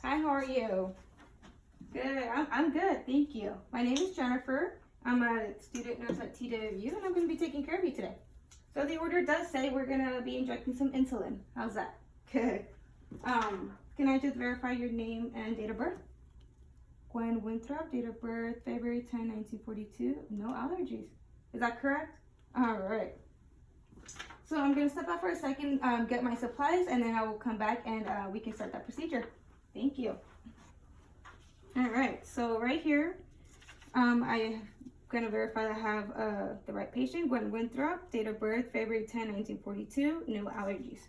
Hi, how are you? Good. I'm good, thank you. My name is Jennifer. I'm a student nurse at TWU, and I'm going to be taking care of you today. So the order does say we're going to be injecting some insulin. How's that? Good. Can I just verify your name and date of birth? Gwen Winthrop, date of birth February 10, 1942. No allergies. Is that correct? All right. So I'm going to step out for a second, get my supplies, and then I will come back and we can start that procedure. Thank you. All right, so right here, I'm going to verify that I have the right patient, Gwen Winthrop, date of birth February 10, 1942, no allergies.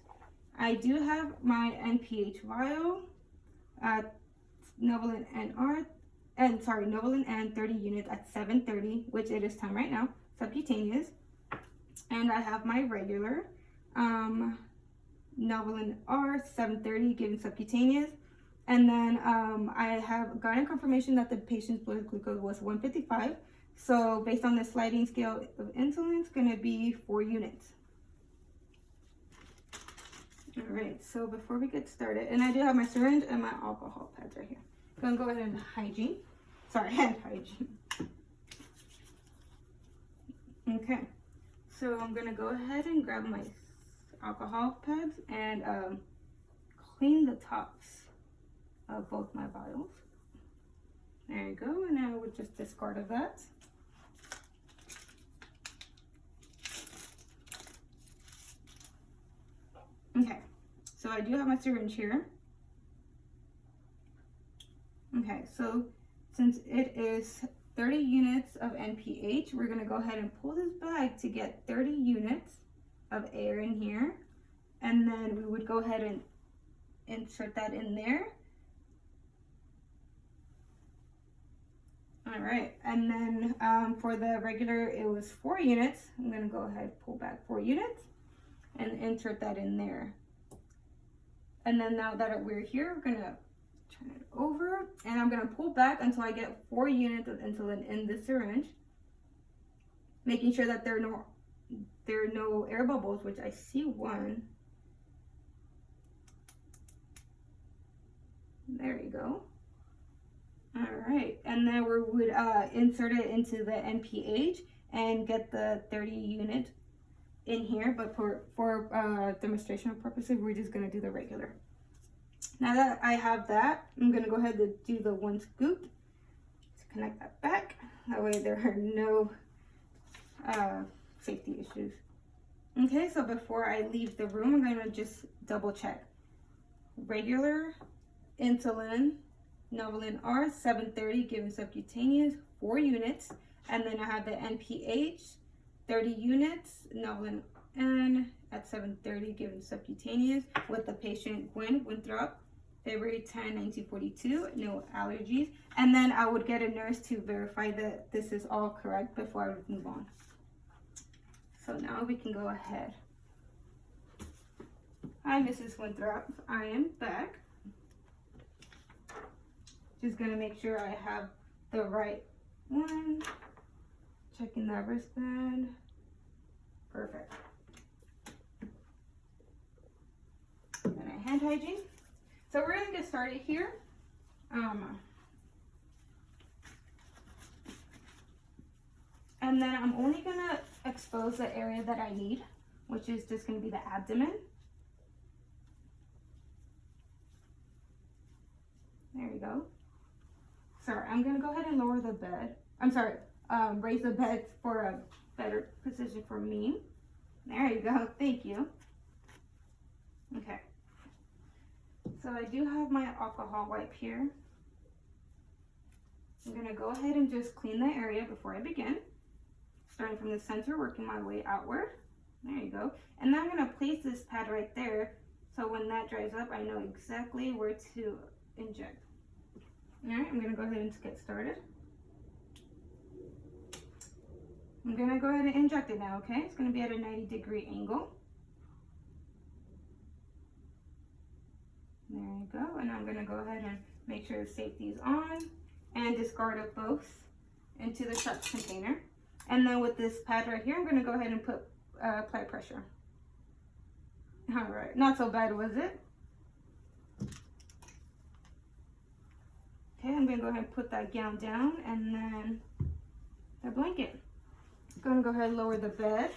I do have my NPH vial, Novolin and 30 units at 7:30, which it is time right now, subcutaneous. And I have my regular Novolin R 730 given subcutaneous. And then I have gotten confirmation that the patient's blood glucose was 155. So based on the sliding scale of insulin, it's going to be 4 units. All right, so before we get started, and I do have my syringe and my alcohol pads right here. I'm going to go ahead and hand hygiene. Okay, so I'm going to go ahead and grab my alcohol pads and clean the tops of both my vials. There you go, and I would just discard of that. Okay, so I do have my syringe here. Okay, so since it is 30 units of NPH, we're gonna go ahead and pull this bag to get 30 units of air in here. And then we would go ahead and insert that in there. All right, and then for the regular, it was 4 units. I'm gonna go ahead and pull back 4 units and insert that in there. And then now that we're here, we're gonna turn it over, and I'm gonna pull back until I get 4 units of insulin in the syringe, making sure that there are no air bubbles, which I see one. There you go. All right, and then we would insert it into the NPH and get the 30 unit in here, but for demonstration purposes, we're just gonna do the regular. Now that I have that, I'm gonna go ahead and do the 1 scoop to connect that back. That way there are no safety issues. Okay, so before I leave the room, I'm gonna just double check. Regular insulin, Novolin R 730 given subcutaneous, 4 units. And then I have the NPH, 30 units, Novolin N at 730 given subcutaneous with the patient Gwen Winthrop, February 10, 1942, no allergies. And then I would get a nurse to verify that this is all correct before I would move on. So now we can go ahead. Hi, Mrs. Winthrop. I am back. Just gonna make sure I have the right one. Checking that wristband. Perfect. And I hand hygiene. So we're gonna get started here. And then I'm only gonna expose the area that I need, which is just gonna be the abdomen. There you go. Sorry, I'm gonna go ahead and lower the bed. Raise the bed for a better position for me. There you go, thank you. Okay. So I do have my alcohol wipe here. I'm gonna go ahead and just clean the area before I begin. Starting from the center, working my way outward. There you go. And then I'm gonna place this pad right there, so when that dries up, I know exactly where to inject. All right, I'm gonna go ahead and get started. I'm gonna go ahead and inject it now, okay? It's gonna be at a 90-degree angle. There you go, and I'm gonna go ahead and make sure the safety is on and discard of both into the shots container. And then with this pad right here, I'm gonna go ahead and apply pressure. All right, not so bad, was it? I'm gonna go ahead and put that gown down, and then the blanket. I'm gonna go ahead and lower the bed.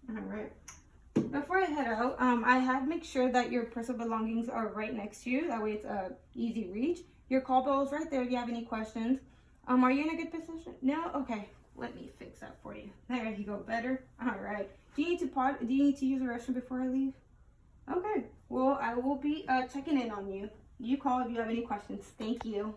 All right. Before I head out, I have make sure that your personal belongings are right next to you. That way it's a easy reach. Your call bell is right there if you have any questions. Are you in a good position? No? Okay. Let me fix that for you. There you go. Better? All right. Do you need to use the restroom before I leave? Okay. Well, I will be checking in on you. You call if you have any questions. Thank you.